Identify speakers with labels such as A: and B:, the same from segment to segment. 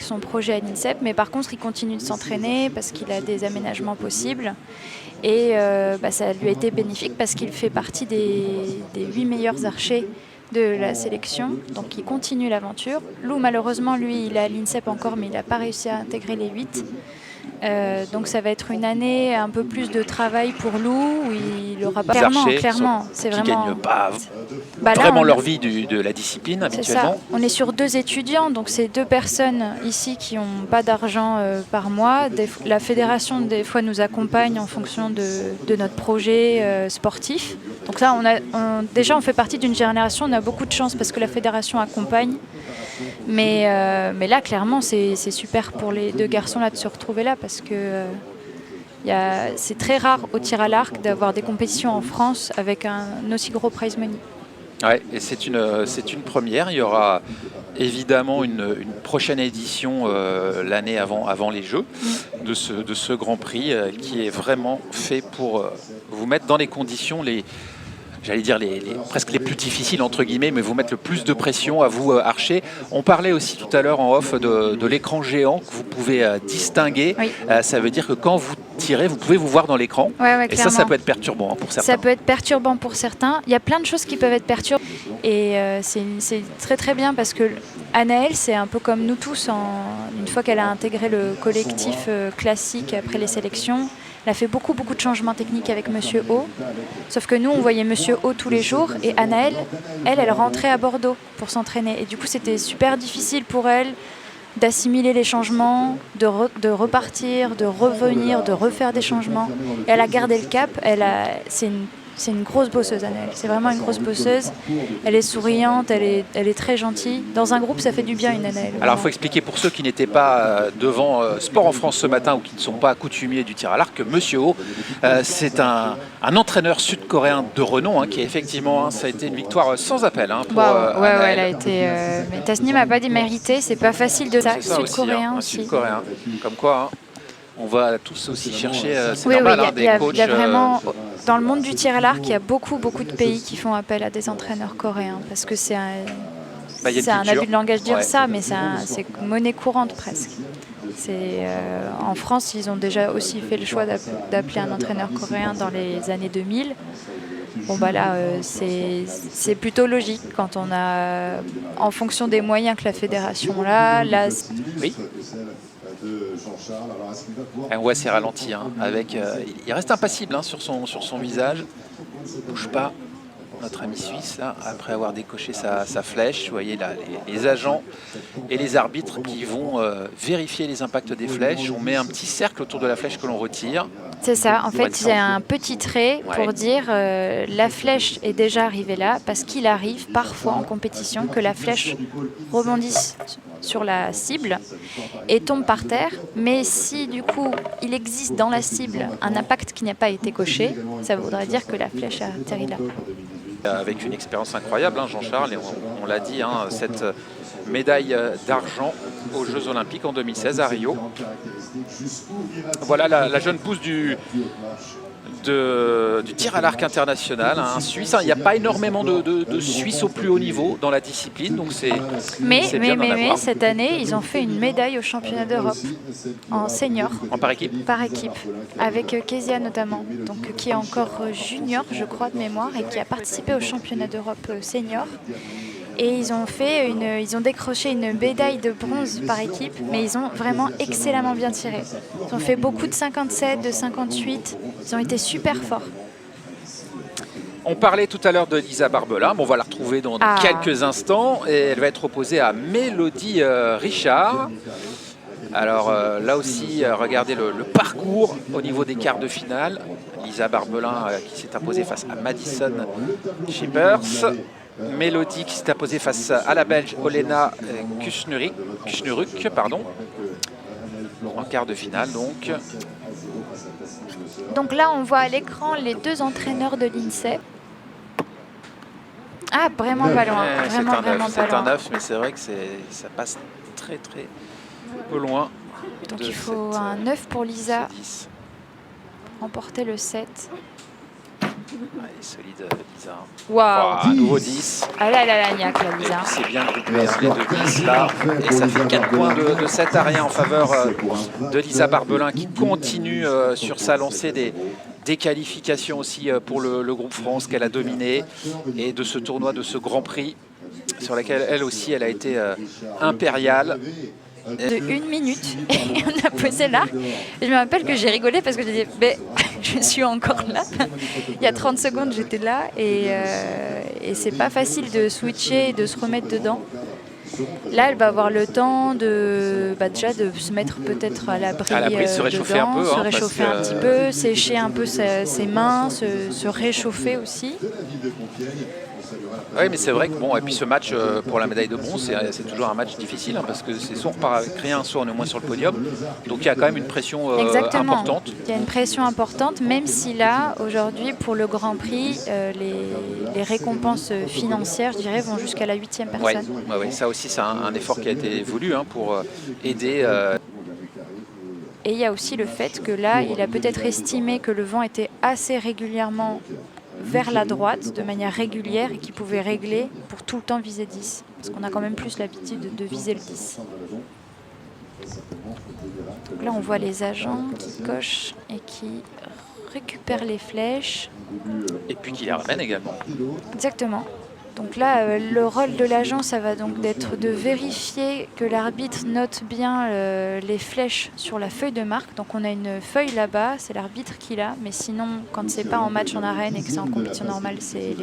A: avec son projet à l'INSEP, mais par contre il continue de s'entraîner parce qu'il a des aménagements possibles. Et ça lui a été bénéfique parce qu'il fait partie des 8 meilleurs archers de la sélection, donc il continue l'aventure. Lou, malheureusement, lui, il est à l'INSEP encore, mais il n'a pas réussi à intégrer les 8. Donc ça va être une année un peu plus de travail pour Lou, où il aura pas... Clairement, c'est
B: qui
A: vraiment...
B: gagnent pas vraiment leur vie de la discipline habituellement.
A: Ça. On est sur 2 étudiants, donc c'est 2 personnes ici qui n'ont pas d'argent par mois. La fédération, des fois, nous accompagne en fonction de notre projet sportif. Donc là, déjà, on fait partie d'une génération, on a beaucoup de chance parce que la fédération accompagne. Mais là, clairement, c'est super pour les 2 garçons là, de se retrouver là parce que c'est très rare au tir à l'arc d'avoir des compétitions en France avec un aussi gros prize money.
B: Ouais, et c'est une première. Il y aura évidemment une prochaine édition l'année avant les Jeux de ce Grand Prix qui est vraiment fait pour vous mettre dans les conditions j'allais dire presque les plus difficiles entre guillemets, mais vous mettre le plus de pression à vous archers. On parlait aussi tout à l'heure en off de l'écran géant que vous pouvez distinguer. Oui. Ça veut dire que quand vous tirez, vous pouvez vous voir dans l'écran.
A: Ouais,
B: et ça peut être perturbant pour certains.
A: Ça peut être perturbant pour certains. Il y a plein de choses qui peuvent être perturbantes. Et c'est très très bien parce que Anaëlle, c'est un peu comme nous tous. Une fois qu'elle a intégré le collectif classique après les sélections, elle a fait beaucoup de changements techniques avec Monsieur O. Sauf que nous, on voyait Monsieur O tous les jours. Et Anaëlle, elle rentrait à Bordeaux pour s'entraîner. Et du coup, c'était super difficile pour elle d'assimiler les changements, de repartir, de revenir, de refaire des changements. Et elle a gardé le cap. C'est une grosse bosseuse, Anaëlle. C'est vraiment une grosse bosseuse. Elle est souriante, elle est très gentille. Dans un groupe, ça fait du bien, une Anaëlle.
B: Alors, il faut expliquer pour ceux qui n'étaient pas devant Sport en France ce matin ou qui ne sont pas coutumiers du tir à l'arc que Monsieur O, c'est un entraîneur sud-coréen de renom, qui effectivement, ça a été une victoire sans appel pour
A: elle a été... mais Tasnim n'a pas démérité, c'est pas facile de ça.
B: Sud-coréen aussi. Sud-coréen, comme quoi... On va tous aussi chercher, c'est
A: des coachs. Il y a vraiment, dans le monde du tir à l'arc, il y a beaucoup de pays qui font appel à des entraîneurs coréens parce que c'est un abus de langage de dire ça, mais c'est monnaie courante presque. En France, ils ont déjà aussi fait le choix d'appeler un entraîneur coréen dans les années 2000. Bon là, c'est plutôt logique quand on a, en fonction des moyens que la fédération a. Là,
B: oui. On voit ses ralentis, avec, il reste impassible sur son visage. Il ne bouge pas, notre ami suisse, là, après avoir décoché sa flèche. Vous voyez là, les agents et les arbitres qui vont vérifier les impacts des flèches. On met un petit cercle autour de la flèche que l'on retire.
A: C'est ça, en fait, il y a un petit trait pour dire la flèche est déjà arrivée là, parce qu'il arrive parfois en compétition que la flèche rebondisse sur la cible et tombe par terre. Mais si du coup il existe dans la cible un impact qui n'a pas été coché, ça voudrait dire que la flèche a atterri là.
B: Avec une expérience incroyable, Jean-Charles, et on l'a dit, cette médaille d'argent aux Jeux Olympiques en 2016 à Rio. Voilà la jeune pousse du tir à l'arc international, un Suisse. Il n'y a pas énormément de Suisses au plus haut niveau dans la discipline, donc
A: mais cette année, ils ont fait une médaille au championnat d'Europe en senior.
B: Par équipe.
A: Par équipe, avec Kezia notamment, donc qui est encore junior, je crois, de mémoire, et qui a participé au championnat d'Europe senior. Et ils ont décroché une médaille de bronze par équipe, mais ils ont vraiment excellemment bien tiré. Ils ont fait beaucoup de 57, de 58. Ils ont été super forts.
B: On parlait tout à l'heure de Lisa Barbelin. On va la retrouver dans quelques instants. Et elle va être opposée à Mélodie Richard. Alors là aussi, regardez le parcours au niveau des quarts de finale. Lisa Barbelin qui s'est imposée face à Madison Schippers. Mélodie qui s'est imposée face à la Belge Olena Kusnuruk, en quart de finale donc.
A: Donc là, on voit à l'écran les 2 entraîneurs de l'INSEP. Ah, vraiment pas loin.
B: C'est un 9, mais c'est vrai que ça passe très peu loin.
A: Donc il faut un 9 pour Lisa remporter le 7.
B: est solide, Lisa.
A: Waouh.
B: Un nouveau 10.
A: Ah là, la lagnac, la
B: Et
A: Lisa.
B: puis c'est bien groupé, hein, les deux 10 là. Et ça fait 4 points de 7 à rien en faveur de Lisa Barbelin qui continue sur sa lancée des qualifications aussi pour le groupe France qu'elle a dominé. Et de ce tournoi, de ce Grand Prix sur lequel elle aussi elle a été impériale.
A: De 1 minute et on a posé là. Je me rappelle que j'ai rigolé parce que j'ai dit mais je suis encore là. Il y a 30 secondes j'étais là et c'est pas facile de switcher et de se remettre dedans. Là elle va avoir le temps de déjà de se mettre peut-être à l'abri,
B: se réchauffer
A: dedans,
B: un peu,
A: se
B: hein,
A: réchauffer un petit peu, sécher un peu ses mains, se réchauffer aussi.
B: Oui, mais c'est vrai que bon, et puis ce match pour la médaille de bronze, c'est toujours un match difficile hein, parce que c'est soit on repart avec rien, soit on est au moins sur le podium. Donc il y a quand même une pression importante.
A: Il y a une pression importante, même si là, aujourd'hui, pour le Grand Prix, les récompenses financières, je dirais, vont jusqu'à la 8e personne.
B: Oui, ça aussi, c'est un effort qui a été voulu hein, pour aider.
A: Et il y a aussi le fait que là, il a peut-être estimé que le vent était assez régulièrement vers la droite de manière régulière et qui pouvait régler pour tout le temps viser 10. Parce qu'on a quand même plus l'habitude de viser le 10. Donc là, on voit les agents qui cochent et qui récupèrent les flèches.
B: Et puis qui les ramènent également.
A: Exactement. Donc là, le rôle de l'agent, ça va donc d'être de vérifier que l'arbitre note bien les flèches sur la feuille de marque. Donc on a une feuille là-bas, c'est l'arbitre qui l'a. Mais sinon, quand c'est pas en match en arène et que c'est en compétition normale, c'est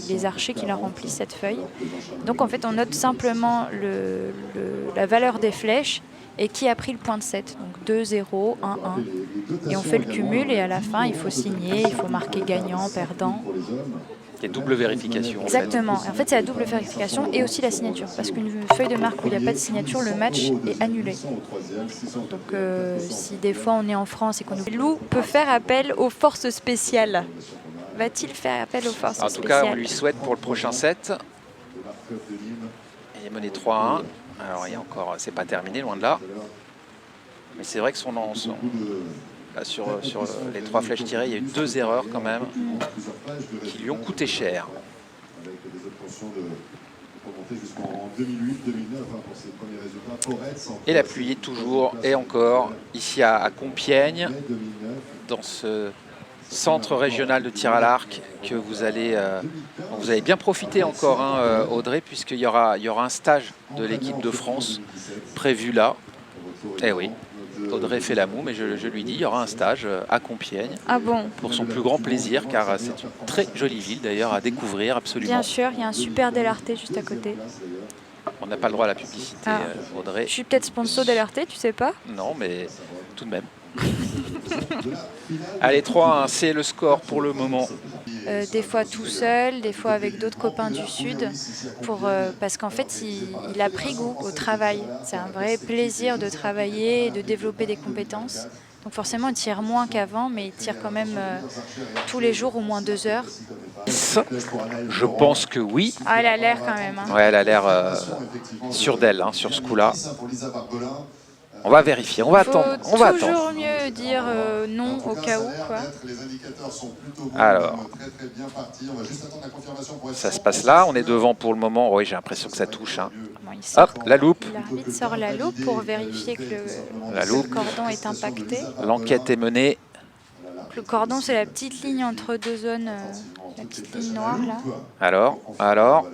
A: les archers qui la remplissent cette feuille. Donc en fait, on note simplement la valeur des flèches et qui a pris le point de 7. Donc 2, 0, 1, 1. Et on fait le cumul et à la fin, il faut signer, il faut marquer gagnant, perdant.
B: Il y a double vérification.
A: Exactement. En fait, c'est la double vérification et aussi la signature. Parce qu'une feuille de marque où il n'y a pas de signature, le match est annulé. Donc, si des fois on est en France et qu'on oublie, Lou peut faire appel aux forces spéciales. Va-t-il faire appel aux forces spéciales?
B: En tout cas, on lui souhaite pour le prochain set. Il est mené 3-1. Alors, il y a encore, c'est pas terminé, loin de là. Mais c'est vrai que là, sur les 3 flèches tirées, il y a eu 2 erreurs quand même qui lui ont coûté cher. Et la pluie toujours et encore ici à Compiègne, dans ce centre régional de tir à l'arc que vous allez bien profiter encore, hein, Audrey, puisqu'il y aura un stage de l'équipe de France prévu là. Eh oui. Audrey fait la moue, mais je lui dis, il y aura un stage à Compiègne.
A: Ah bon?
B: Pour son plus grand plaisir, car c'est une très jolie ville d'ailleurs à découvrir absolument.
A: Bien sûr, il y a un super DLRT juste à côté.
B: On n'a pas le droit à la publicité, Audrey.
A: Je suis peut-être sponsor DLRT, tu sais pas?
B: Non, mais tout de même. Allez, 3-1, c'est le score pour le moment.
A: Des fois tout seul, des fois avec d'autres copains du Sud, parce qu'en fait, il a pris goût au travail. C'est un vrai plaisir de travailler et de développer des compétences. Donc forcément, il tire moins qu'avant, mais il tire quand même tous les jours au moins 2 heures.
B: Je pense que oui.
A: Ah, elle a l'air quand même. Hein.
B: Ouais, elle a l'air sûre d'elle, hein, sur ce coup-là. On va vérifier, on va attendre. On va attendre.
A: Toujours mieux dire non au cas où, quoi.
B: Alors, ça se passe là, on est devant pour le moment. Oui, j'ai l'impression que ça touche. Hein. Hop, la loupe.
A: L'arbitre sort la loupe pour vérifier que le cordon est impacté.
B: L'enquête est menée.
A: Le cordon, c'est la petite ligne entre 2 zones, la petite ligne noire là.
B: Alors.